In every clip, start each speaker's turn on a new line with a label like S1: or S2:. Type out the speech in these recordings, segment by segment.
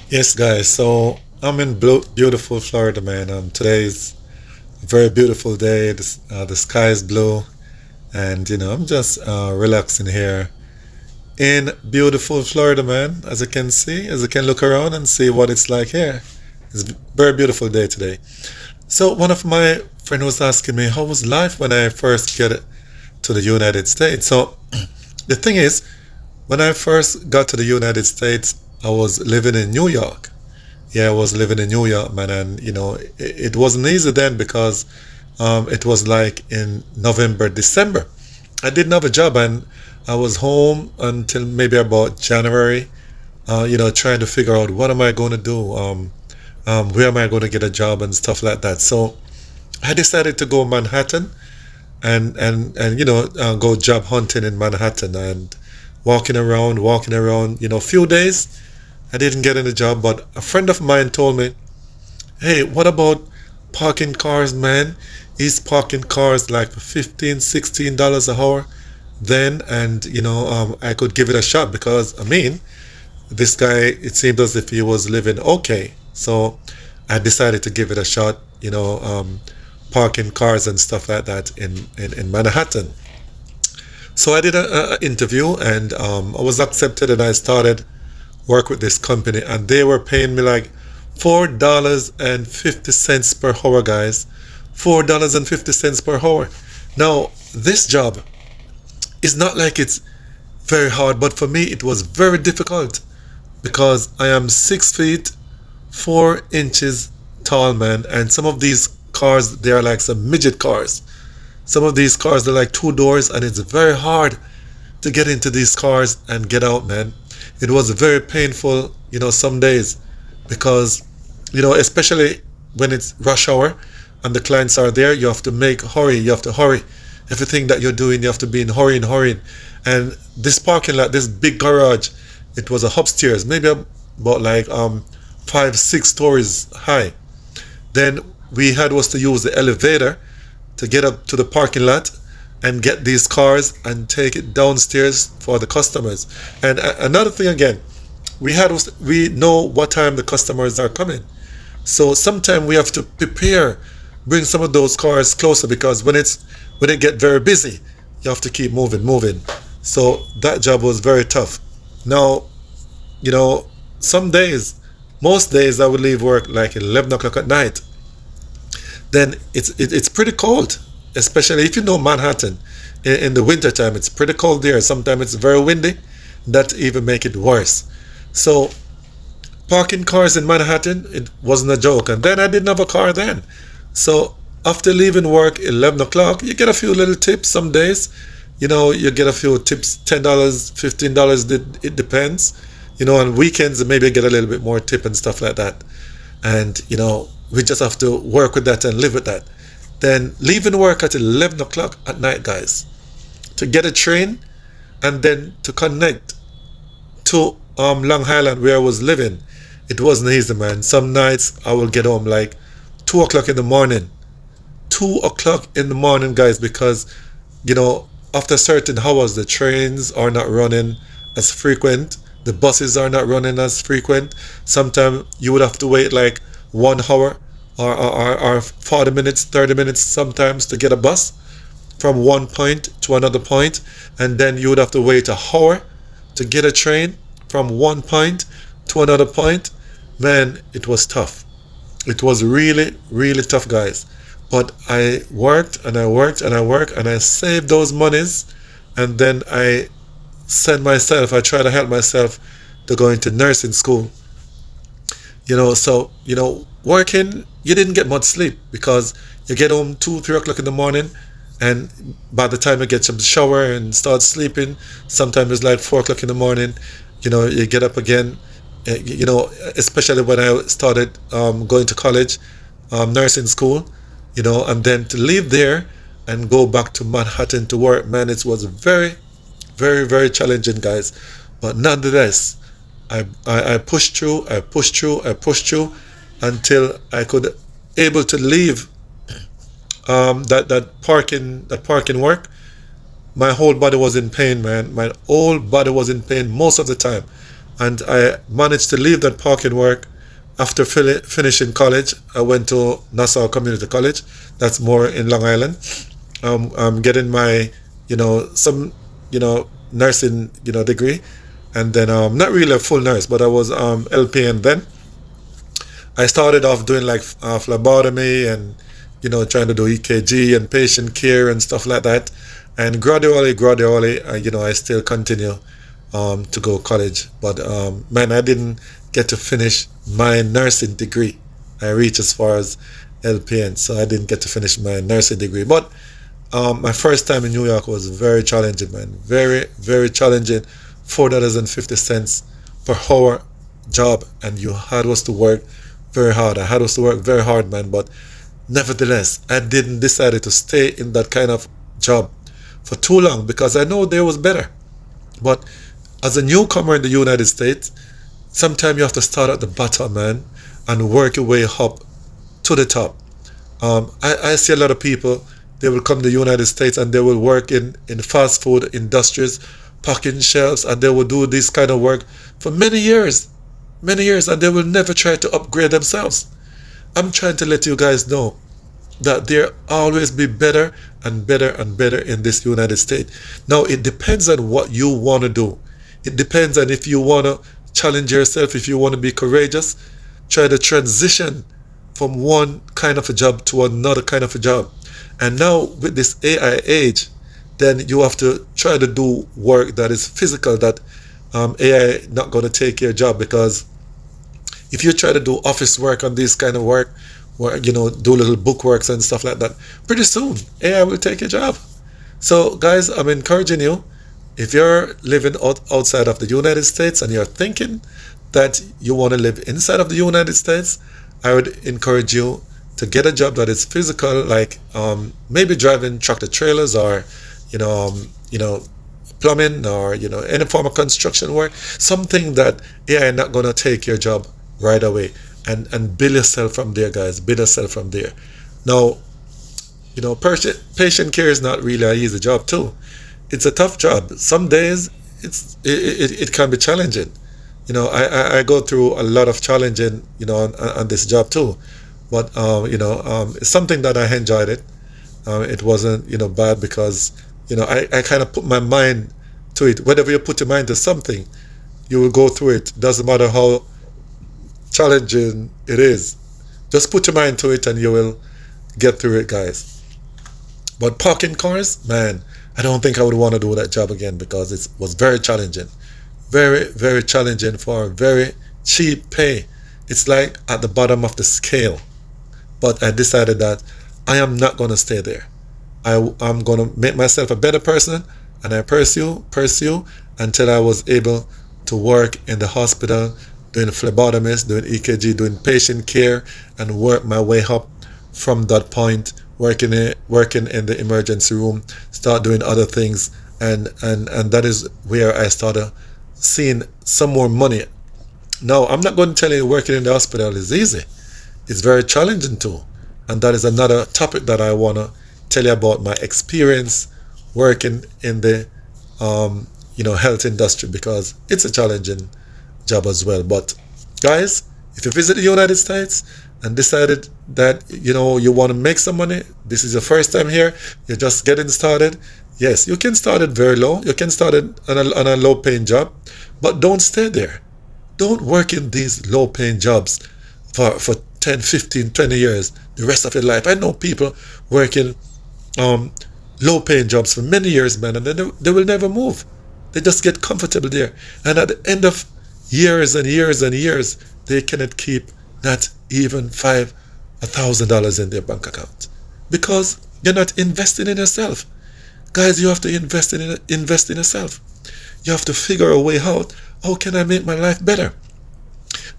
S1: Yes, guys. So I'm in beautiful Florida, man. Today's a very beautiful day. The sky is blue, and I'm just relaxing here in beautiful Florida, man. As you can see, as you can look around and see what it's like here. It's a very beautiful day today. So one of my friend was asking me how was life when I first get to the United States. So the thing is, when I first got to the United States, I was living in New York. Yeah, I was living in New York, man, and it wasn't easy then because it was like in November, December. I didn't have a job, and I was home until maybe about January. Trying to figure out what am I going to do, where am I going to get a job and stuff like that. So I decided to go Manhattan and go job hunting in Manhattan and walking around. Few days I didn't get any job, but a friend of mine told me, "Hey, what about parking cars, man? He's parking cars like for $15, $16 an hour then, and I could give it a shot because this guy, it seemed as if he was living okay. So I decided to give it a shot, parking cars and stuff like that in Manhattan. So I did a interview and I was accepted and I started work with this company and they were paying me like $4.50 per hour, guys. $4.50 per hour. Now, this job is not like it's very hard, but for me it was very difficult because I am 6 feet 4 inches tall, man, and some of these cars they are like some midget cars. Some of these cars they're like two doors, and it's very hard to get into these cars and get out, man. It was very painful, some days because, especially when it's rush hour and the clients are there, you have to make hurry, you have to hurry. Everything that you're doing, you have to be in hurrying. And this parking lot, this big garage, it was a upstairs, maybe about like 5, 6 stories high. Then we had was to use the elevator to get up to the parking lot and get these cars and take it downstairs for the customers. And another thing again, we know what time the customers are coming. So sometimes we have to prepare, bring some of those cars closer because when it get very busy, you have to keep moving. So that job was very tough. Now, some days, most days I would leave work like 11 o'clock at night. Then it's pretty cold, especially if you know Manhattan. In the winter time, it's pretty cold there. Sometimes it's very windy. That even make it worse. So parking cars in Manhattan, it wasn't a joke. And then I didn't have a car then. So after leaving work 11 o'clock, you get a few little tips some days. You get a few tips, $10, $15, it depends. On weekends, maybe get a little bit more tip and stuff like that. And, we just have to work with that and live with that. Then leaving work at 11 o'clock at night, guys, to get a train and then to connect to Long Island where I was living, it wasn't easy, man. Some nights I will get home like 2 o'clock in the morning. 2 o'clock in the morning, guys, because, after certain hours, the trains are not running as frequent. The buses are not running as frequent. Sometimes you would have to wait like 1 hour or 40 minutes, 30 minutes sometimes to get a bus from one point to another point. And then you would have to wait a hour to get a train from one point to another point. Man, it was tough. It was really, really tough, guys. But I worked and I worked and I worked and I saved those monies. And then I try to help myself to go into nursing school. So, working, you didn't get much sleep because you get home 2, 3 o'clock in the morning. And by the time you get some shower and start sleeping, sometimes it's like 4 o'clock in the morning. You get up again. Especially when I started going to college, nursing school, and then to leave there and go back to Manhattan to work, man, it was very, very, very challenging, guys. But nonetheless, I pushed through, I pushed through, I pushed through until I could able to leave that parking work. My whole body was in pain, man. My whole body was in pain most of the time. And I managed to leave that parking work after finishing college. I went to Nassau Community College. That's more in Long Island. I'm getting my, some, nursing, degree. And then not really a full nurse, but I was LPN then. I started off doing like phlebotomy and trying to do EKG and patient care and stuff like that. And gradually, I still continue to go college. But man, I didn't get to finish my nursing degree. I reached as far as LPN, so I didn't get to finish my nursing degree. But my first time in New York was very challenging, man. Very, very challenging. $4.50 per hour job, and you had us to work very hard. I had us to work very hard, man. But nevertheless, I didn't decide to stay in that kind of job for too long because I know there was better. But as a newcomer in the United States, sometimes you have to start at the bottom, man, and work your way up to the top. I see a lot of people, they will come to the United States and they will work in fast food industries, packing shelves, and they will do this kind of work for many years, and they will never try to upgrade themselves. I'm trying to let you guys know that there always be better and better and better in this United States. Now, it depends on what you want to do. It depends on if you want to challenge yourself, if you want to be courageous, try to transition from one kind of a job to another kind of a job. And now with this AI age, then you have to try to do work that is physical, that AI not going to take your job. Because if you try to do office work on this kind of work, or do little bookworks and stuff like that, pretty soon AI will take your job. So guys, I'm encouraging you, if you're living outside of the United States and you're thinking that you want to live inside of the United States, I would encourage you to get a job that is physical, like maybe driving tractor trailers, or plumbing, or any form of construction work, something that AI not going to take your job right away. And build yourself from there, guys. Build yourself from there. Now, patient care is not really an easy job too. It's a tough job. Some days it can be challenging. I go through a lot of challenging, on this job too. But it's something that I enjoyed it. It wasn't bad because I kind of put my mind to it. Whenever you put your mind to something, you will go through it. Doesn't matter how challenging it is. Just put your mind to it and you will get through it, guys. But parking cars, man, I don't think I would want to do that job again because it was very challenging. Very, very challenging for very cheap pay. It's like at the bottom of the scale. But I decided that I am not going to stay there. I'm going to make myself a better person, and I pursue until I was able to work in the hospital, doing phlebotomist, doing EKG, doing patient care, and work my way up from that point, working in the emergency room, start doing other things, and that is where I started seeing some more money. Now, I'm not going to tell you working in the hospital is easy. It's very challenging too, and that is another topic that I want to tell you about, my experience working in the health industry, because it's a challenging job as well. But guys, if you visit the United States and decided that you want to make some money, this is your first time here, you're just getting started, yes, you can start it very low. You can start it on a low paying job, but don't stay there. Don't work in these low paying jobs for 10, 15, 20 years, the rest of your life. I know people working low paying jobs for many years, man, and then they will never move. They just get comfortable there, and at the end of years and years and years, they cannot keep not even $1,000 in their bank account because you're not investing in yourself. Guys, you have to invest in yourself. You have to figure a way out, how can I make my life better?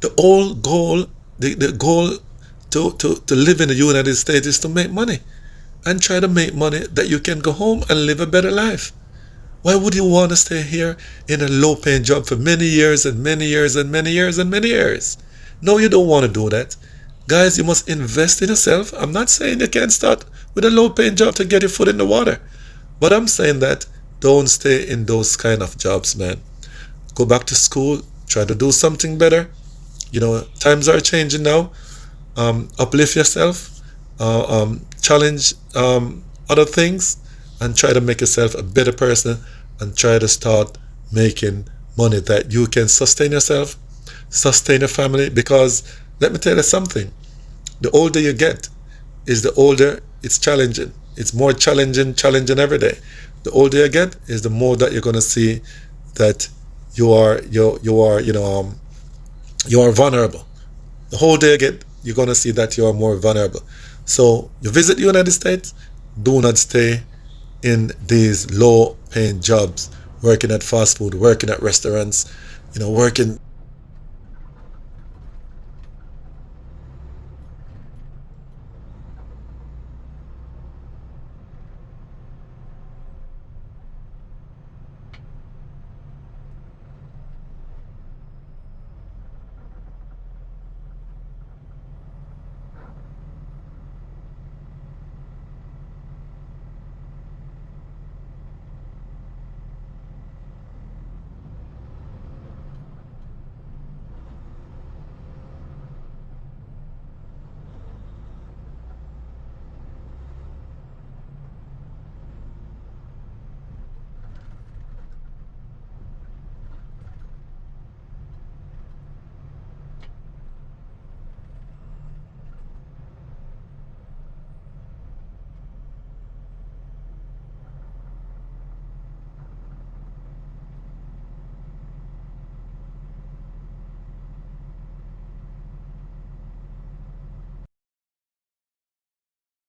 S1: The whole goal, the goal to live in the United States is to make money, and try to make money that you can go home and live a better life. Why would you want to stay here in a low-paying job for many years and many years and many years and many years? No, you don't want to do that. Guys, you must invest in yourself. I'm not saying you can't start with a low-paying job to get your foot in the water. But I'm saying that don't stay in those kind of jobs, man. Go back to school, Try to do something better. Times are changing now. Uplift yourself, challenge other things, and try to make yourself a better person, and try to start making money that you can sustain yourself, sustain your family. Because let me tell you something, the older you get is the older it's challenging. It's more challenging every day. The older you get is the more that you're going to see that you are vulnerable. The whole day you get, you're going to see that you are more vulnerable. So you visit the United States, do not stay in these low paying jobs, working at fast food, working at restaurants, working